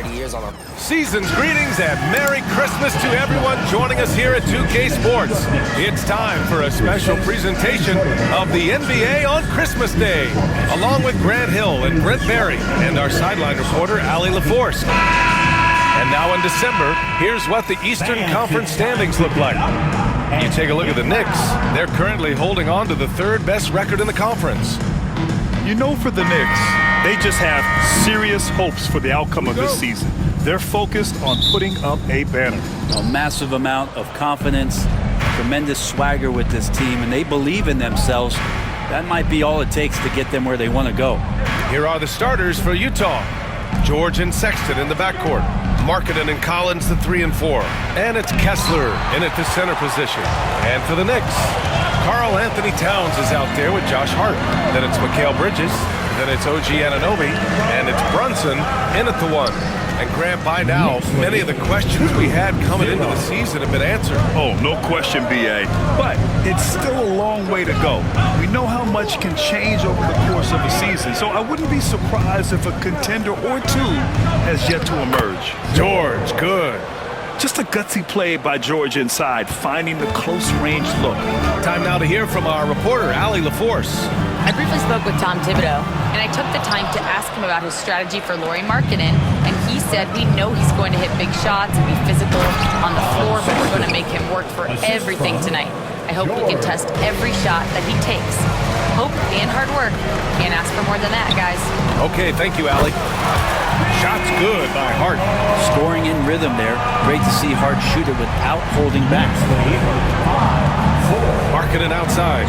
30 years on them. Season's greetings and Merry Christmas to everyone joining us here at 2K Sports. It's time for a special presentation of the NBA on Christmas Day, along with Grant Hill and Brent Barry and our sideline reporter, Allie LaForce. And now in December, here's what the Eastern Conference standings look like. You take a look at the Knicks. They're currently holding on to the third best record in the conference. You know, for the Knicks, they just have serious hopes for the outcome of this season. They're focused on putting up a banner. A massive amount of confidence, tremendous swagger with this team, and they believe in themselves. That might be all it takes to get them where they want to go. Here are the starters for Utah. George and Sexton in the backcourt. Markkanen and Collins, the 3 and 4. And it's Kessler in at the center position. And for the Knicks, Karl Anthony Towns is out there with Josh Hart. Then it's Mikal Bridges. Then it's OG Anunoby. And it's Brunson in at the 1. And Grant, by now, many of the questions we had coming into the season have been answered. Oh, no question, B.A. But it's still a long way to go. We know how much can change over the course of a season, so I wouldn't be surprised if a contender or two has yet to emerge. George, good. Just a gutsy play by George inside, finding the close-range look. Time now to hear from our reporter, Allie LaForce. I briefly spoke with Tom Thibodeau, and I took the time to ask him about his strategy for Lauri Markkanen, and he said we know he's going to hit big shots and be physical on the floor, but we're going to make him work for everything tonight. I hope we can test every shot that he takes. Hope and hard work. Can't ask for more than that, guys. Okay, thank you, Allie. Shot's good by Hart. Scoring in rhythm there. Great to see Hart shoot it without holding back. Markkanen outside.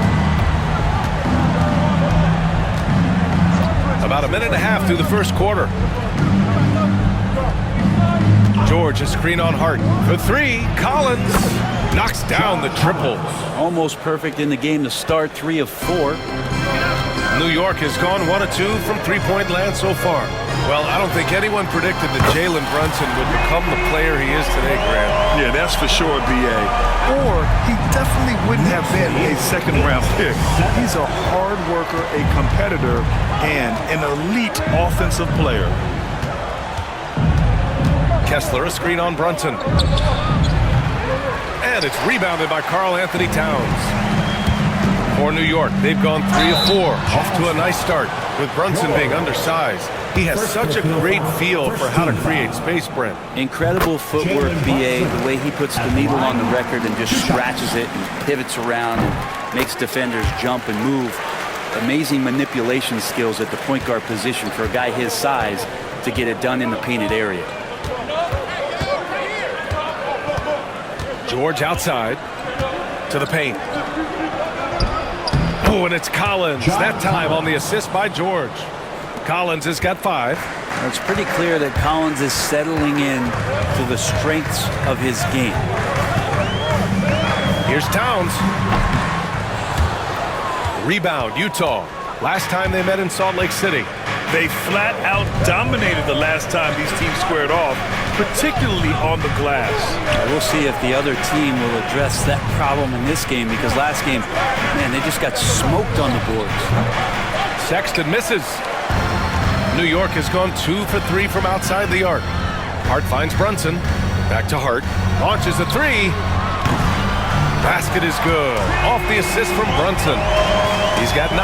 About a minute and a half through the first quarter. George, a screen on Hart. For 3, Collins knocks down the triple. Almost perfect in the game to start, 3 of 4. New York has gone 1 of 2 from three-point land so far. Well, I don't think anyone predicted that Jalen Brunson would become the player he is today, Grant. Yeah, that's for sure, B.A. Or he definitely wouldn't have been a second-round pick. He's a hard worker, a competitor, and an elite offensive player. Kessler, a screen on Brunson. And it's rebounded by Karl Anthony Towns. For New York, they've gone 3 of 4. Off to a nice start with Brunson being undersized. He has such a great feel for how to create space, Brent. Incredible footwork, B.A. The way he puts the needle on the record and just scratches it and pivots around and makes defenders jump and move. Amazing manipulation skills at the point guard position for a guy his size to get it done in the painted area. George outside to the paint. Oh, and it's Collins. That time on the assist by George. Collins has got 5. It's pretty clear that Collins is settling in to the strengths of his game. Here's Towns. Rebound, Utah. Last time they met in Salt Lake City. They flat out dominated the last time these teams squared off, particularly on the glass. We'll see if the other team will address that problem in this game, because last game, man, they just got smoked on the boards. Sexton misses. New York has gone 2 for 3 from outside the arc. Hart finds Brunson. Back to Hart. Launches a 3. Basket is good. Off the assist from Brunson. He's got 9.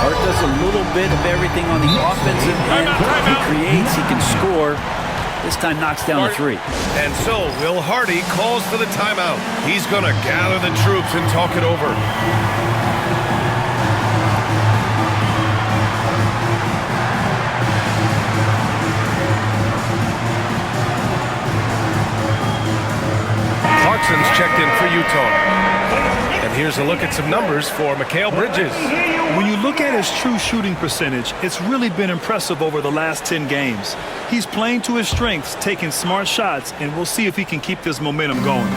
Hart does a little bit of everything on the offensive end. He creates, he can score. This time knocks down a 3. And so Will Hardy calls for the timeout. He's going to gather the troops and talk it over. Clarkson's checked in for Utah. And here's a look at some numbers for Mikal Bridges. When you look at his true shooting percentage, it's really been impressive over the last 10 games. He's playing to his strengths, taking smart shots, and we'll see if he can keep this momentum going.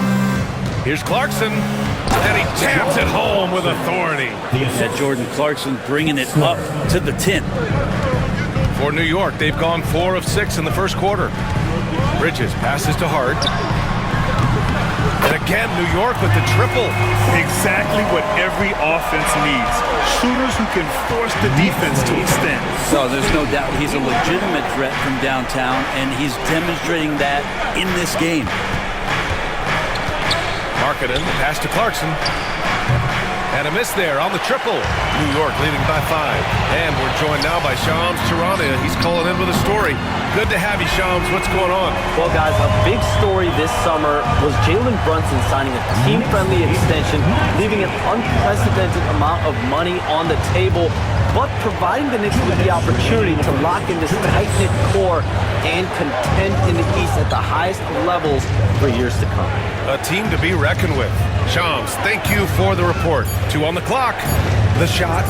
Here's Clarkson, and he taps it home with authority. That Jordan Clarkson bringing it up to the 10. For New York, they've gone 4 of 6 in the first quarter. Bridges passes to Hart. And again, New York with the triple. Exactly what every offense needs. Shooters who can force the defense to extend. So there's no doubt he's a legitimate threat from downtown, and he's demonstrating that in this game. Markkanen, pass to Clarkson. And a miss there on the triple. New York leading by 5. And we're joined now by Shams Charania. He's calling in with a story. Good to have you, Shams. What's going on? Well, guys, a big story this summer was Jalen Brunson signing a team-friendly extension, leaving an unprecedented amount of money on the table, but providing the Knicks with the opportunity to lock in this tight-knit core and contend in the East at the highest levels for years to come. A team to be reckoned with. Shams, thank you for the report. 2 on the clock. The shot.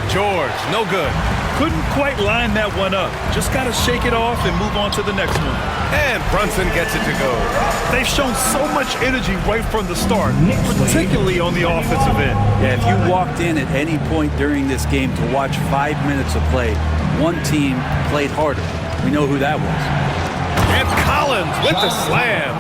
George, no good. Couldn't quite line that one up. Just got to shake it off and move on to the next one. And Brunson gets it to go. They've shown so much energy right from the start, particularly on the offensive end. Yeah, if you walked in at any point during this game to watch 5 minutes of play, one team played harder. We know who that was. And Collins with the slam.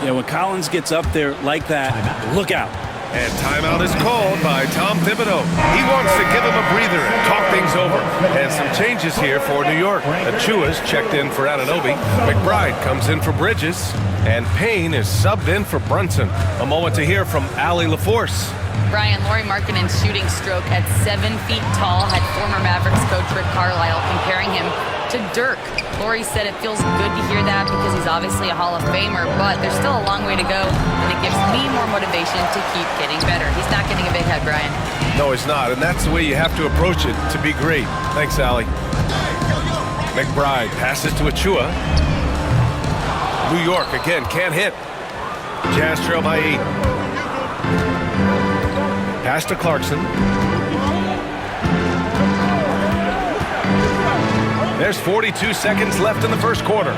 Yeah, when Collins gets up there like that, look out. And timeout is called by Tom Thibodeau. He wants to give him a breather and talk things over. And some changes here for New York. Achua's checked in for Anunoby. McBride comes in for Bridges. And Payne is subbed in for Brunson. A moment to hear from Allie LaForce. Brian, Lauri Markkanen's shooting stroke at 7 feet tall had former Mavericks coach Rick Carlisle comparing him to Dirk. Lauri said it feels good to hear that because he's obviously a Hall of Famer, but there's still a long way to go, and it gives me more motivation to keep getting better. He's not getting a big head, Brian. No, he's not, and that's the way you have to approach it to be great. Thanks, Allie. McBride passes to Achua. New York, again, can't hit. Jazz trail by 8. Pass to Clarkson. There's 42 seconds left in the first quarter.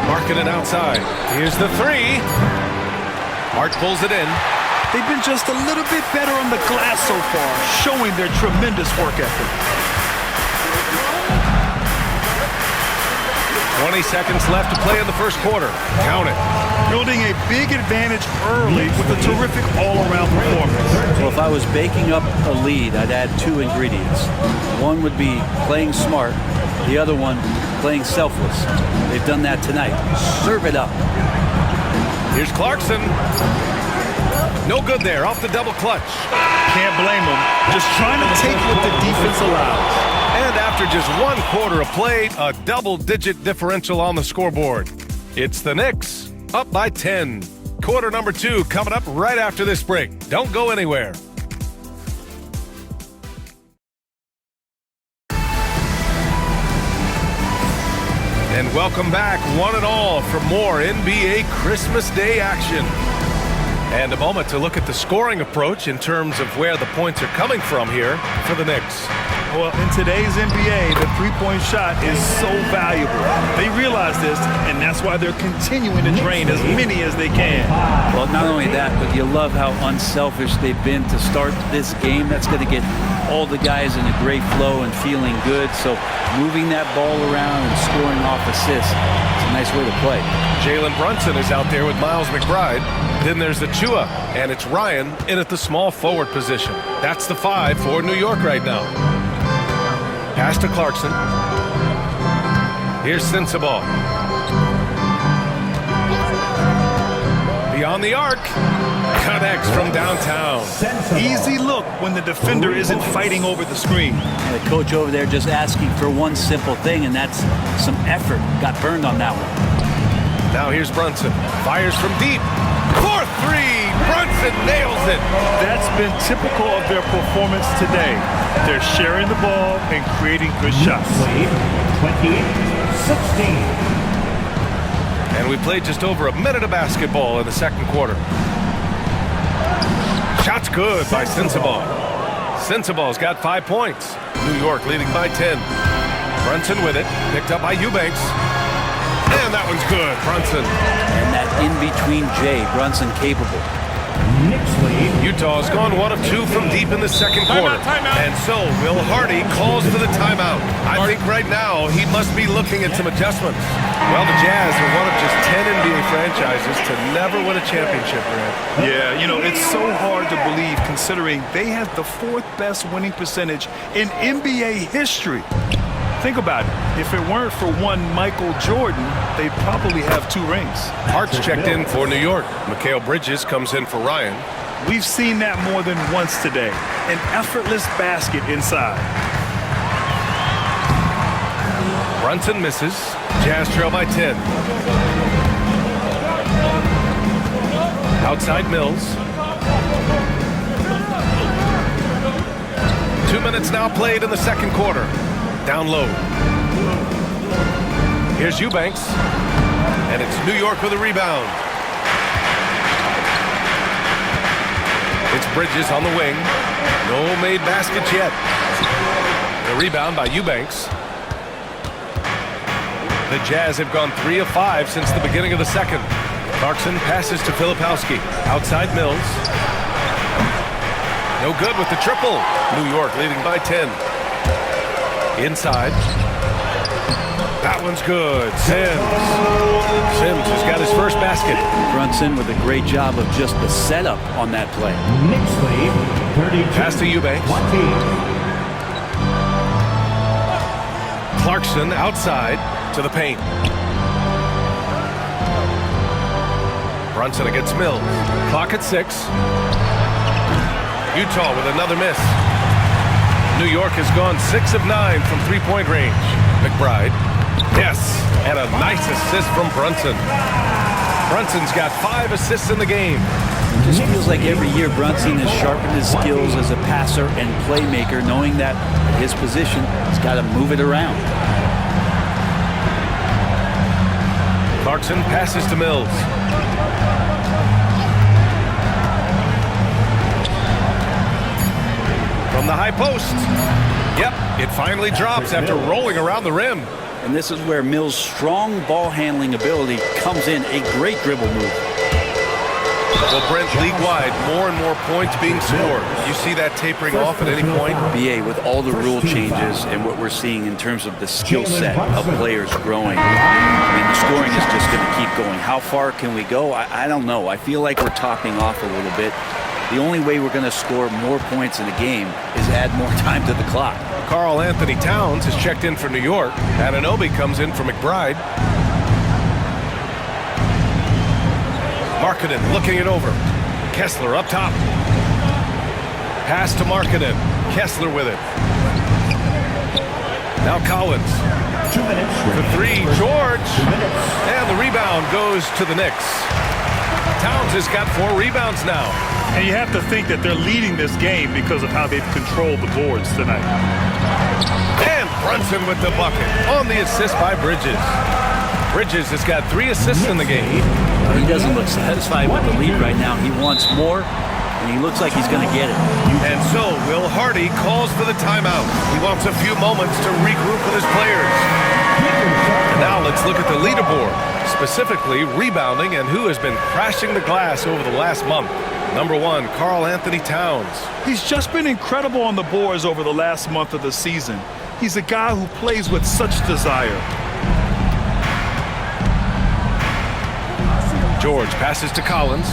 Markkanen outside. Here's the 3. Hart pulls it in. They've been just a little bit better on the glass so far, showing their tremendous work ethic. 20 seconds left to play in the first quarter. Count it. Building a big advantage early with a terrific all-around performance. Well, if I was baking up a lead, I'd add 2 ingredients. One would be playing smart. The other one, playing selfless. They've done that tonight. Serve it up. Here's Clarkson. No good there. Off the double clutch. Can't blame them. Just trying to take what the defense allows. And after just 1 quarter of play, a double-digit differential on the scoreboard. It's the Knicks, up by 10. Quarter number 2 coming up right after this break. Don't go anywhere. And welcome back, one and all, for more NBA Christmas Day action. And a moment to look at the scoring approach in terms of where the points are coming from here for the Knicks. Well, in today's NBA, the three-point shot is so valuable. They realize this, and that's why they're continuing to drain as many as they can. Well, not only that, but you love how unselfish they've been to start this game. That's going to get all the guys in a great flow and feeling good. So moving that ball around and scoring off assists, it's a nice way to play. Jalen Brunson is out there with Miles McBride. Then there's Achua, and it's Ryan in at the small forward position. That's the 5 for New York right now. Pass to Clarkson. Here's Sensabaugh. Beyond the arc. Connects from downtown. Easy look when the defender isn't fighting over the screen. And the coach over there just asking for one simple thing, and that's some effort. Got burned on that one. Now here's Brunson. Fires from deep. 4-3. Brunson nails it. That's been typical of their performance today. They're sharing the ball and creating good shots. 28-16. And we played just over a minute of basketball in the second quarter. Shot's good by Sensabaugh. Sensabaugh's got 5 points. New York leading by 10. Brunson with it. Picked up by Eubanks. And that one's good. Brunson. And that in-between Jay, Brunson capable. Knicks lead Utah's gone 1 of 2 from deep in the second quarter. And so Will Hardy calls for the timeout. I think right now he must be looking at some adjustments. Well, the Jazz are one of just 10 NBA franchises to never win a championship, Grant. Yeah, you know, it's so hard to believe considering they have the 4th best winning percentage in NBA history. Think about it. If it weren't for one Michael Jordan, they'd probably have 2 rings. Hart's checked in for New York. Mikal Bridges comes in for Ryan. We've seen that more than once today. An effortless basket inside. Brunson misses. Jazz trail by 10. Outside Mills. 2 minutes now played in the second quarter. Down low. Here's Eubanks. And it's New York with a rebound. It's Bridges on the wing. No made baskets yet. The rebound by Eubanks. The Jazz have gone 3 of 5 since the beginning of the second. Clarkson passes to Filipowski. Outside Mills. No good with the triple. New York leading by 10. Inside. That one's good. Sims has got his first basket. Brunson with a great job of just the setup on that play. Knicks lead 32. Pass to Eubanks. 20. Clarkson outside to the paint. Brunson against Mills. Clock at 6. Utah with another miss. New York has gone 6 of 9 from three-point range. McBride. Yes, and a nice assist from Brunson. Brunson's got 5 assists in the game. It just feels like every year Brunson has sharpened his skills as a passer and playmaker, knowing that at his position, he's got to move it around. Clarkson passes to Mills. From the high post. Yep, it finally drops after rolling around the rim. And this is where Mills' strong ball handling ability comes in. A great dribble move. Well, Brent, league-wide, more and more points being scored. You see that tapering off at any point? BA, with all the rule changes and what we're seeing in terms of the skill set of players growing, I mean, the scoring is just going to keep going. How far can we go? I don't know. I feel like we're topping off a little bit. The only way we're going to score more points in a game is add more time to the clock. Karl Anthony Towns has checked in for New York. Anunoby comes in for McBride. Markkanen looking it over. Kessler up top. Pass to Markkanen. Kessler with it. Now Collins. 2 minutes. For 3, George. And the rebound goes to the Knicks. Towns has got 4 rebounds now. And you have to think that they're leading this game because of how they've controlled the boards tonight. And Brunson with the bucket on the assist by Bridges. Bridges has got 3 assists in the game. He doesn't look satisfied with the lead right now. He wants more, and he looks like he's going to get it. And so Will Hardy calls for the timeout. He wants a few moments to regroup with his players. And now let's look at the leaderboard, specifically rebounding and who has been crashing the glass over the last month. Number 1, Karl Anthony Towns. He's just been incredible on the boards over the last month of the season. He's a guy who plays with such desire. George passes to Collins.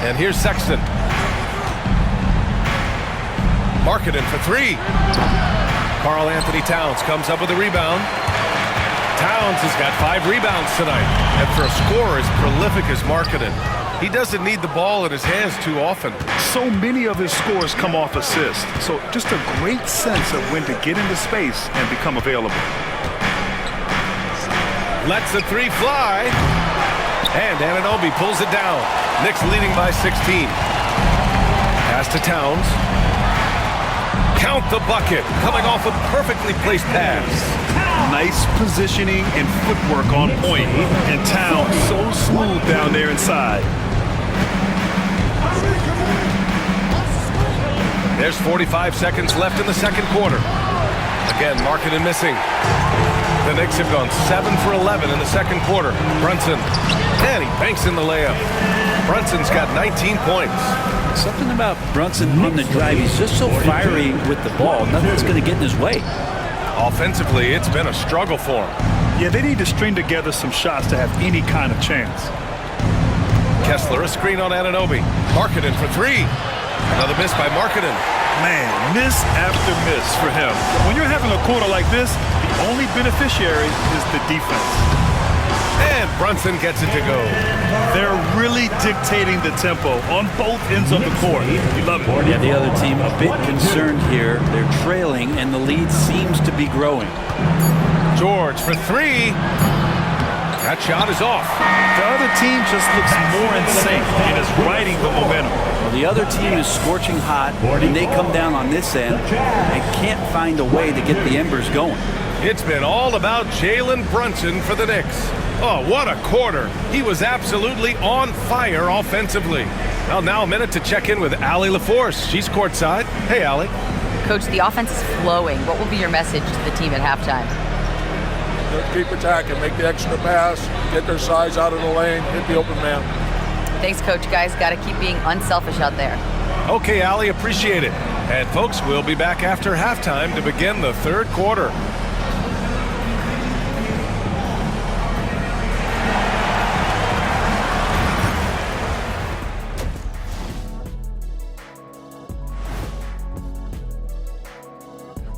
And here's Sexton. Markkanen for 3. Karl Anthony Towns comes up with a rebound. Towns has got 5 rebounds tonight. And for a scorer as prolific as Markkanen, he doesn't need the ball in his hands too often. So many of his scores come off assists. So just a great sense of when to get into space and become available. Lets the 3 fly. And Anunoby pulls it down. Knicks leading by 16. Pass to Towns. Count the bucket. Coming off a perfectly placed pass. Nice positioning and footwork on point. And Towns so smooth down there inside. There's 45 seconds left in the second quarter. Again, Markkanen missing. The Knicks have gone 7 for 11 in the second quarter. Brunson, and he banks in the layup. Brunson's got 19 points. Something about Brunson on the drive. He's just so fiery with the ball. Nothing's going to get in his way. Offensively, it's been a struggle for him. Yeah, they need to string together some shots to have any kind of chance. Kessler, a screen on Anunoby. Markkanen for three. Another miss by Markkanen. Man, miss after miss for him. When you're having a quarter like this, the only beneficiary is the defense. And Brunson gets it to go. They're really dictating the tempo on both ends of the court. You love it. Yeah, the other team a bit concerned here. They're trailing, and the lead seems to be growing. George for three. That shot is off. The other team just looks more in sync and is riding the momentum. Well, the other team is scorching hot, and they come down on this end and can't find a way to get the embers going. It's been all about Jalen Brunson for the Knicks. Oh, what a quarter. He was absolutely on fire offensively. Well, now a minute to check in with Allie LaForce. She's courtside. Hey, Allie. Coach, the offense is flowing. What will be your message to the team at halftime? Keep attacking, make the extra pass, get their size out of the lane, hit the open man. Thanks, Coach. Guys, got to keep being unselfish out there. Okay, Allie, appreciate it. And folks, we'll be back after halftime to begin the third quarter.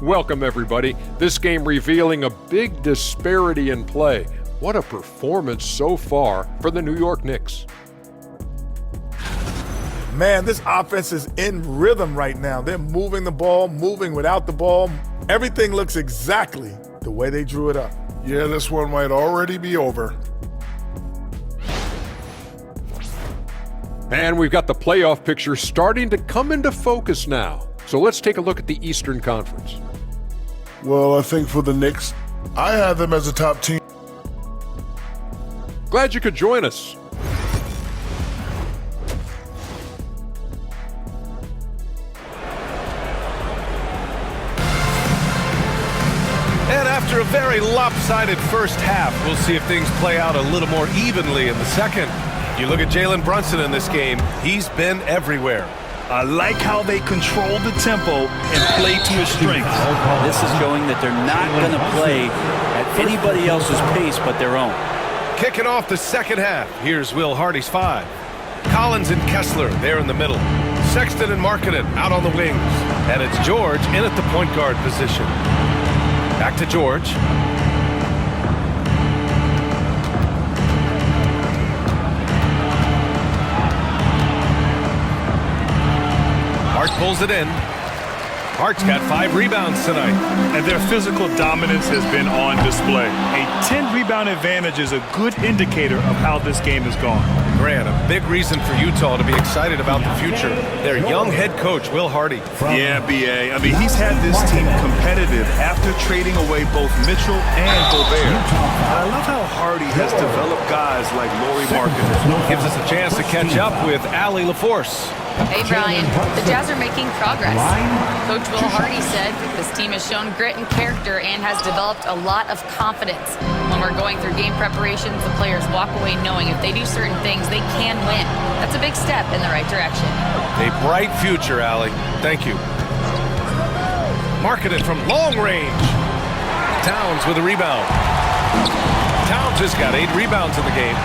Welcome, everybody. This game revealing a big disparity in play. What a performance so far for the New York Knicks. Man, this offense is in rhythm right now. They're moving the ball, moving without the ball. Everything looks exactly the way they drew it up. Yeah, this one might already be over. And we've got the playoff picture starting to come into focus now. So let's take a look at the Eastern Conference. Well, I think for the Knicks, I have them as a top team. Glad you could join us. And after a very lopsided first half, we'll see if things play out a little more evenly in the second. You look at Jalen Brunson in this game, he's been everywhere. I like how they control the tempo and play to his strengths. This is showing that they're not going to play at anybody else's pace but their own. Kicking off the second half, here's Will Hardy's five. Collins and Kessler there in the middle. Sexton and Markkanen out on the wings. And it's George in at the point guard position. Back to George. Hart pulls it in. Hart's got 5 rebounds tonight. And their physical dominance has been on display. A 10-rebound advantage is a good indicator of how this game has gone. Grant, a big reason for Utah to be excited about the future. Their young head coach, Will Hardy. Yeah, B.A. I mean, he's had this team competitive after trading away both Mitchell and Gobert. I love how Hardy has developed guys like Lauri Markkanen. Gives us a chance to catch up with Allie LaForce. Hey, Brian. The Jazz are making progress. Coach Will Hardy said this team has shown grit and character and has developed a lot of confidence. When we're going through game preparations, the players walk away knowing if they do certain things, they can win. That's a big step in the right direction. A bright future, Allie. Thank you. Markkanen from long range. Towns with a rebound. Towns has got 8 rebounds in the game.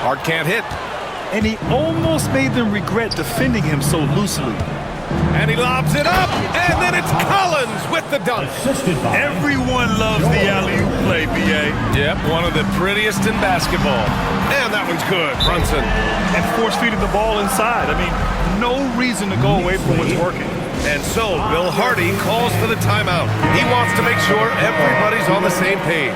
Hart can't hit. And he almost made them regret defending him so loosely. And he lobs it up, and then it's Collins with the dunk. Everyone loves the alley-oop play, B.A. Yep, one of the prettiest in basketball. And that one's good, Brunson. And force-feeding the ball inside. I mean, no reason to go away from what's working. And so, Will Hardy calls for the timeout. He wants to make sure everybody's on the same page.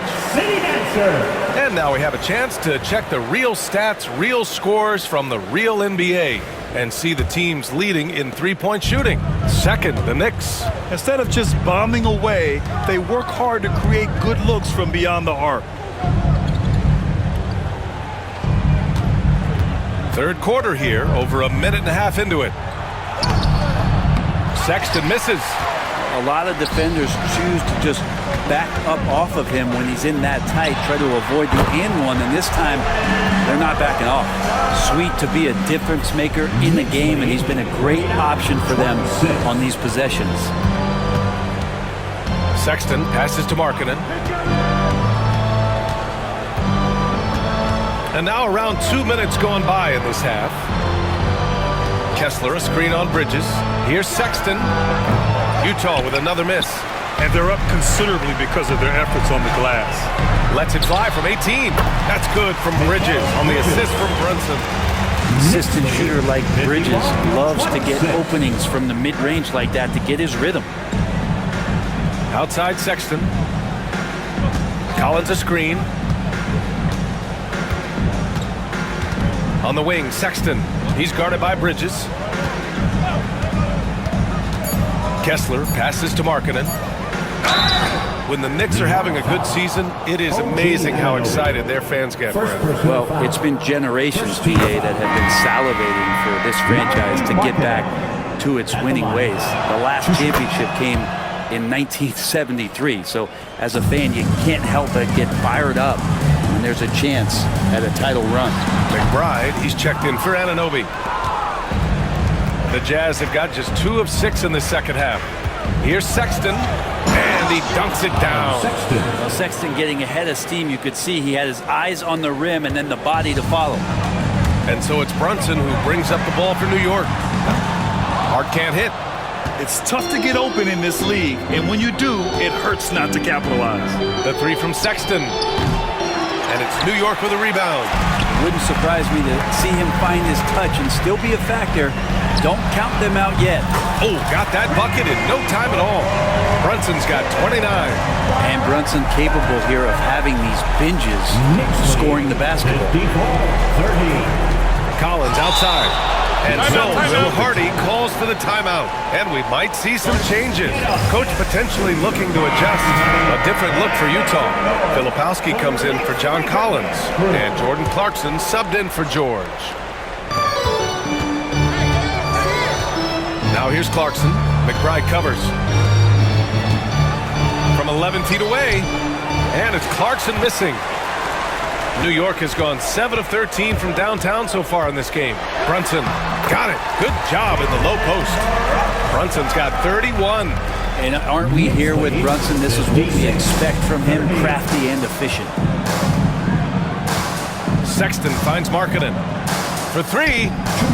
And now we have a chance to check the real stats, real scores from the real NBA and see the teams leading in three-point shooting. Second, the Knicks. Instead of just bombing away, they work hard to create good looks from beyond the arc. Third quarter here, over a minute and a half into it. Sexton misses. A lot of defenders choose to just back up off of him when he's in that tight, try to avoid the and one, and this time they're not backing off. Sweet to be a difference maker in the game, and he's been a great option for them on these possessions. Sexton passes to Markkanen. And now around 2 minutes gone by in this half. Kessler, a screen on Bridges. Here's Sexton. Utah with another miss. And they're up considerably because of their efforts on the glass. Lets it fly from 18. That's good from Bridges on the assist from Brunson. Consistent shooter like Bridges loves to get openings from the mid-range like that to get his rhythm. Outside Sexton. Collins a screen. On the wing, Sexton. He's guarded by Bridges. Kessler passes to Markkanen. When the Knicks are having a good season, it is amazing how excited their fans get. Well, it's been generations, BA, that have been salivating for this franchise to get back to its winning ways. The last championship came in 1973, so as a fan, you can't help but get fired up when there's a chance at a title run. McBride, he's checked in for Anunoby. The Jazz have got just 2 of 6 in the second half. Here's Sexton, and he dunks it down. Well, Sexton getting ahead of steam. You could see he had his eyes on the rim and then the body to follow. And so it's Brunson who brings up the ball for New York. Hart can't hit. It's tough to get open in this league, and when you do, it hurts not to capitalize. The 3 from Sexton. And it's New York with a rebound. It wouldn't surprise me to see him find his touch and still be a factor. Don't count them out yet. Oh, got that bucket in no time at all. Brunson's got 29. And Brunson capable here of having these binges, scoring the basketball. 30. Collins outside. And so Will Hardy calls for the timeout. And we might see some changes. Coach potentially looking to adjust. A different look for Utah. Filipowski comes in for John Collins. And Jordan Clarkson subbed in for George. Now here's Clarkson. McBride covers. From 11 feet away. And it's Clarkson missing. New York has gone 7 of 13 from downtown so far in this game. Brunson got it. Good job in the low post. Brunson's got 31. And aren't we here with Brunson? This is what we expect from him, crafty and efficient. Sexton finds Markkanen for 3. 2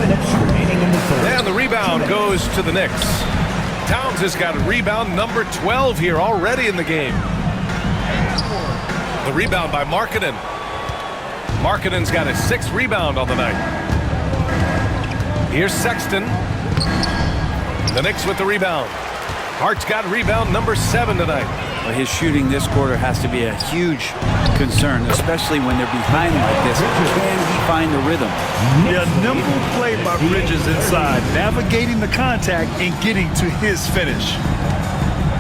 minutes remaining in the third. And the rebound goes to the Knicks. Towns has got rebound number 12 here already in the game. The rebound by Markkanen. Markkanen's got his 6th rebound on the night. Here's Sexton. The Knicks with the rebound. Hart's got rebound number 7 tonight. Well, his shooting this quarter has to be a huge concern, especially when they're behind like this. Can he find the rhythm? Yeah, nimble play by Bridges inside, navigating the contact and getting to his finish.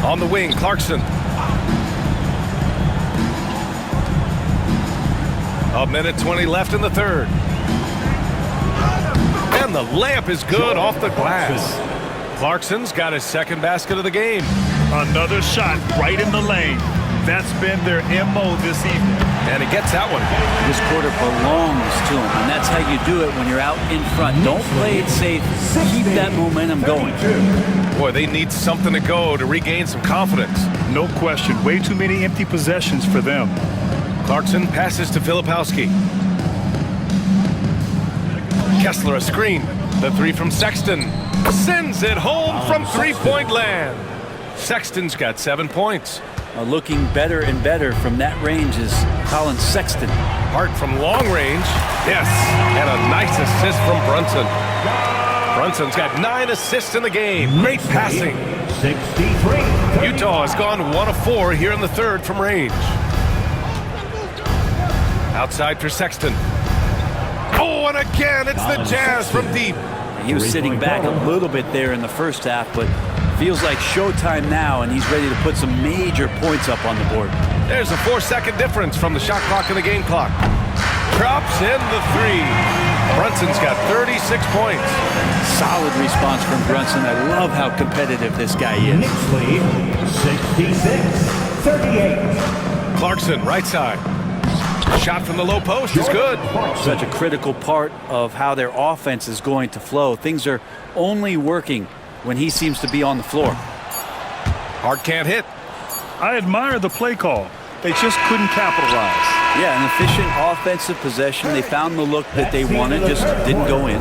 On the wing, Clarkson. A minute 20 left in the third. And the layup is good off the glass. Clarkson's got his 2nd basket of the game. Another shot right in the lane. That's been their MO this evening. And he gets that one. This quarter belongs to him, and that's how you do it when you're out in front. Don't play it safe. Keep that momentum going. Boy, they need something to go to regain some confidence. No question. Way too many empty possessions for them. Clarkson passes to Filipowski. Kessler a screen. The 3 from Sexton. Sends it home from 3-point land. Sexton's got 7 points. Looking better and better from that range is Colin Sexton. Hart from long range. Yes, and a nice assist from Brunson. Brunson's got 9 assists in the game. Great passing. 63. Utah has gone 1 of 4 here in the third from range. Outside for Sexton. Oh, and again, it's the Jazz from deep. He was sitting back a little bit there in the first half, but feels like showtime now, and he's ready to put some major points up on the board. There's a 4-second difference from the shot clock and the game clock. Drops in the 3. Brunson's got 36 points. Solid response from Brunson. I love how competitive this guy is. Knicks lead 66-38. Clarkson, right side. Shot from the low post is good. Such a critical part of how their offense is going to flow. Things are only working when he seems to be on the floor. Hart can't hit. I admire the play call. They just couldn't capitalize. Yeah, an efficient offensive possession. They found the look that they wanted, just didn't go in.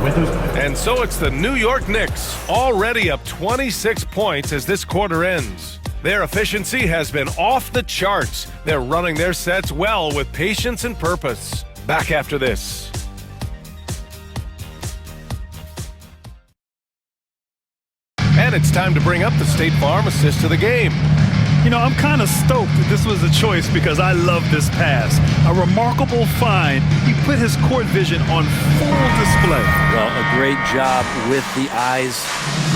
And so it's the New York Knicks, already up 26 points as this quarter ends. Their efficiency has been off the charts. They're running their sets well with patience and purpose. Back after this. And it's time to bring up the State Farm assist to the game. You know, I'm kind of stoked that this was a choice because I love this pass. A remarkable find. He put his court vision on full display. Well, a great job with the eyes.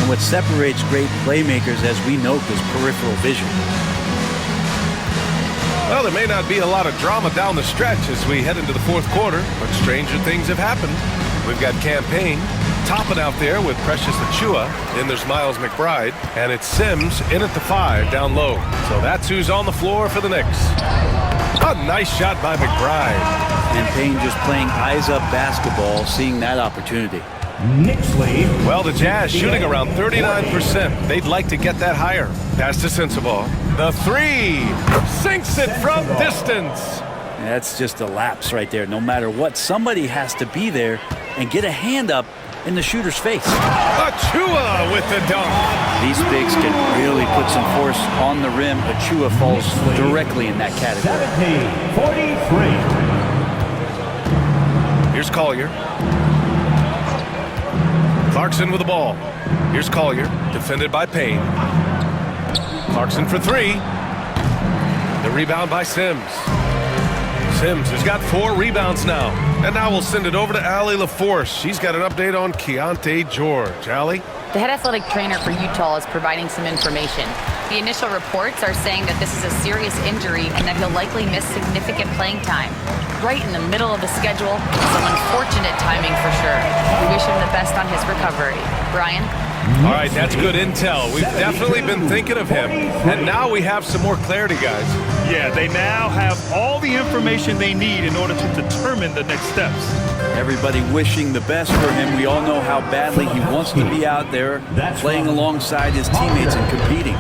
And what separates great playmakers, as we note, is peripheral vision. Well, there may not be a lot of drama down the stretch as we head into the fourth quarter, but stranger things have happened. We've got Campaign topping out there with Precious Achua. Then there's Miles McBride, and it's Sims in at the 5 down low. So that's who's on the floor for the Knicks. A nice shot by McBride. Campaign just playing eyes-up basketball, seeing that opportunity. Knicks lead. Well, the Jazz shooting around 39%. They'd like to get that higher. Pass to Sensabaugh. The 3 sinks it from distance. That's just a lapse right there. No matter what, somebody has to be there and get a hand up in the shooter's face. Achua with the dunk. These bigs can really put some force on the rim. Achua falls directly in that category. 70-43. Here's Collier. Clarkson with the ball. Here's Collier, defended by Payne. Clarkson for 3. The rebound by Sims. Sims has got 4 rebounds now. And now we'll send it over to Allie LaForce. She's got an update on Keontae George. Allie? The head athletic trainer for Utah is providing some information. The initial reports are saying that this is a serious injury and that he'll likely miss significant playing time. Right in the middle of the schedule, some unfortunate timing for sure. We wish him the best on his recovery. Brian? All right, that's good intel. We've definitely been thinking of him. And now we have some more clarity, guys. Yeah, they now have all the information they need in order to determine the next steps. Everybody wishing the best for him. We all know how badly he wants to be out there, playing alongside his teammates and competing.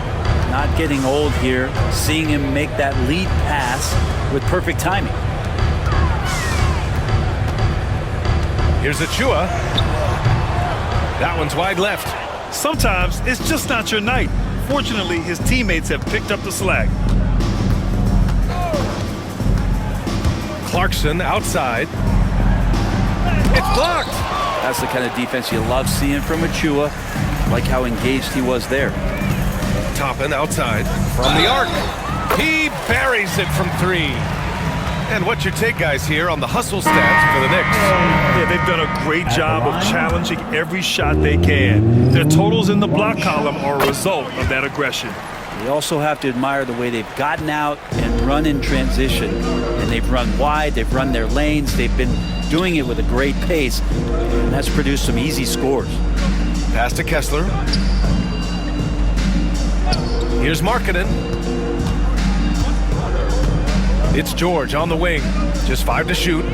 Not getting old here, seeing him make that lead pass with perfect timing. Here's Achua. That one's wide left. Sometimes it's just not your night. Fortunately, his teammates have picked up the slack. Clarkson outside. It's blocked. That's the kind of defense you love seeing from Achua. Like how engaged he was there. Toppin outside from the arc. He buries it from 3. And what's your take, guys, here on the hustle stats for the Knicks? Yeah, they've done a great job of challenging every shot they can. Their totals in the block column are a result of that aggression. You also have to admire the way they've gotten out and run in transition. And they've run wide, they've run their lanes, they've been doing it with a great pace. And that's produced some easy scores. Pass to Kessler. Here's Markkanen. It's George on the wing. Just 5 to shoot.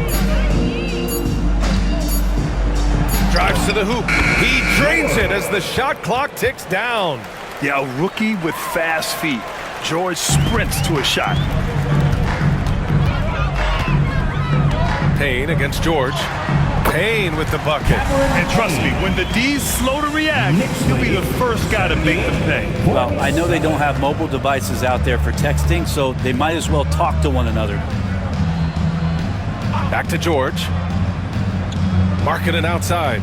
Drives to the hoop. He drains it as the shot clock ticks down. Yeah, a rookie with fast feet. George sprints to a shot. Payne against George. Payne with the bucket. And trust me, when the D's slow to react, he'll be the first guy to make them pay. Well, I know they don't have mobile devices out there for texting, so they might as well talk to one another. Back to George. Markkanen outside.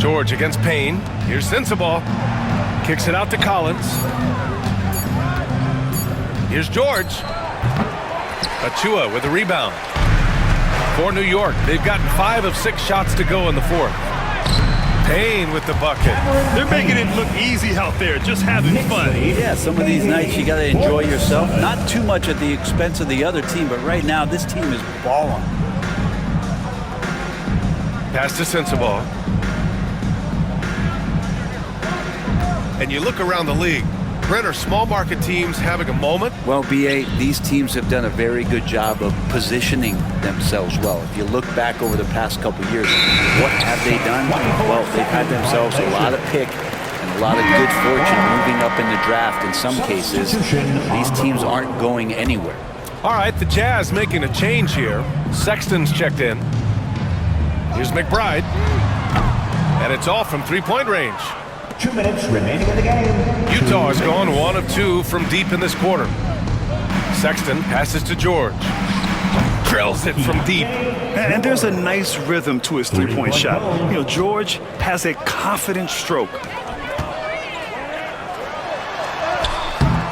George against Payne. Here's Sensabaugh. Kicks it out to Collins. Here's George. Achua with a rebound. For New York, they've gotten 5 of 6 shots to go in the fourth. Payne with the bucket. They're making it look easy out there, just having fun. Yeah, some of these nights you got to enjoy yourself. Not too much at the expense of the other team, but right now this team is balling. Pass to Sensabaugh. And you look around the league. Brent, are small market teams having a moment? Well, BA, these teams have done a very good job of positioning themselves well. If you look back over the past couple years, what have they done? Well, they've had themselves a lot of pick and a lot of good fortune moving up in the draft in some cases. These teams aren't going anywhere. All right, the Jazz making a change here. Sexton's checked in. Here's McBride. And it's off from three-point range. 2 minutes remaining in the game. Utah has gone 1 of 2 from deep in this quarter. Sexton passes to George. Drills it from deep. And there's a nice rhythm to his three-point shot. You know, George has a confident stroke.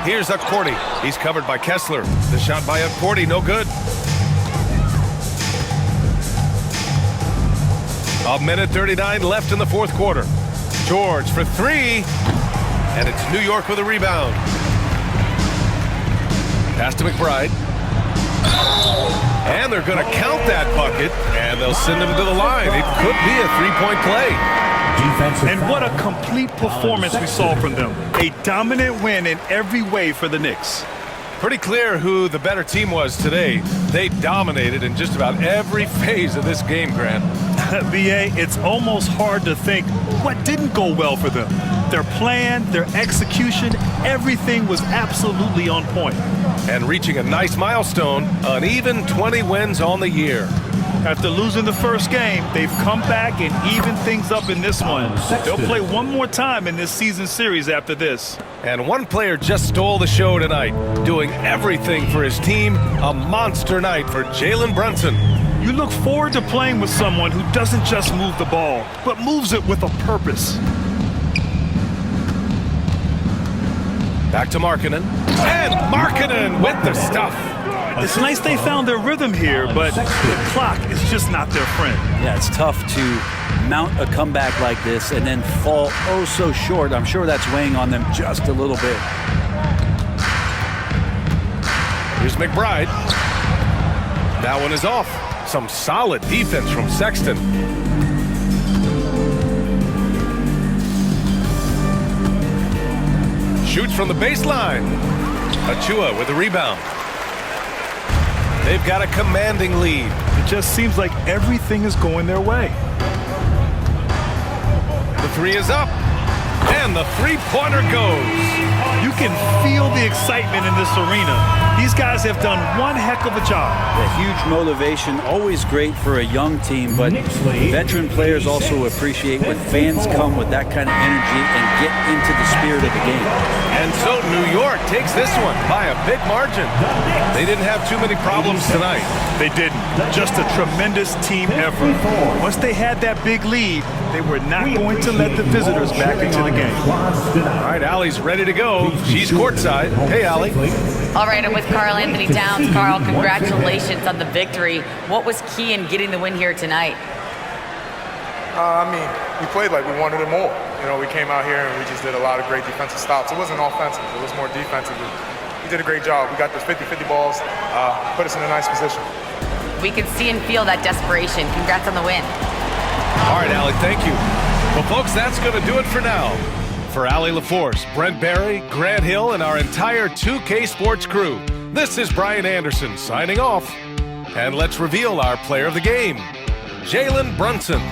Here's Akporti. He's covered by Kessler. The shot by Akporti, no good. A minute 39 left in the fourth quarter. George for three, and it's New York with a rebound. Pass to McBride. And they're going to count that bucket, and they'll send him to the line. It could be a three-point play. And what a complete performance we saw from them. A dominant win in every way for the Knicks. Pretty clear who the better team was today. They dominated in just about every phase of this game, Grant. BA, it's almost hard to think what didn't go well for them. Their plan, their execution, everything was absolutely on point. And reaching a nice milestone, an even 20 wins on the year. After losing the first game, they've come back and evened things up in this one. They'll play one more time in this season series after this. And one player just stole the show tonight, doing everything for his team. A monster night for Jalen Brunson. You look forward to playing with someone who doesn't just move the ball, but moves it with a purpose. Back to Markkanen. And Markkanen with the stuff. It's nice they found their rhythm here, but the clock is just not their friend. Yeah, it's tough to mount a comeback like this and then fall oh so short. I'm sure that's weighing on them just a little bit. Here's McBride. That one is off. Some solid defense from Sexton. Shoots from the baseline. Achua with the rebound. They've got a commanding lead. It just seems like everything is going their way. The three is up. And the three-pointer goes. You can feel the excitement in this arena. These guys have done one heck of a job. A huge motivation, always great for a young team, but veteran players also appreciate when fans come with that kind of energy and get into the spirit of the game. And so New York takes this one by a big margin. They didn't have too many problems tonight. They didn't. Just a tremendous team effort. Once they had that big lead, they were not going to let the visitors back into the game. All right, Allie's ready to go. She's courtside. Hey, Allie. All right, I'm with Karl Anthony Towns. Karl, congratulations on the victory. What was key in getting the win here tonight? We played like we wanted it more. You know, we came out here and we just did a lot of great defensive stops. It wasn't offensive. It was more defensive. We did a great job. We got the 50-50 balls, put us in a nice position. We can see and feel that desperation. Congrats on the win. All right, Allie, thank you. Well, folks, that's going to do it for now. For Allie LaForce, Brent Barry, Grant Hill, and our entire 2K Sports crew, this is Brian Anderson signing off. And let's reveal our player of the game, Jalen Brunson.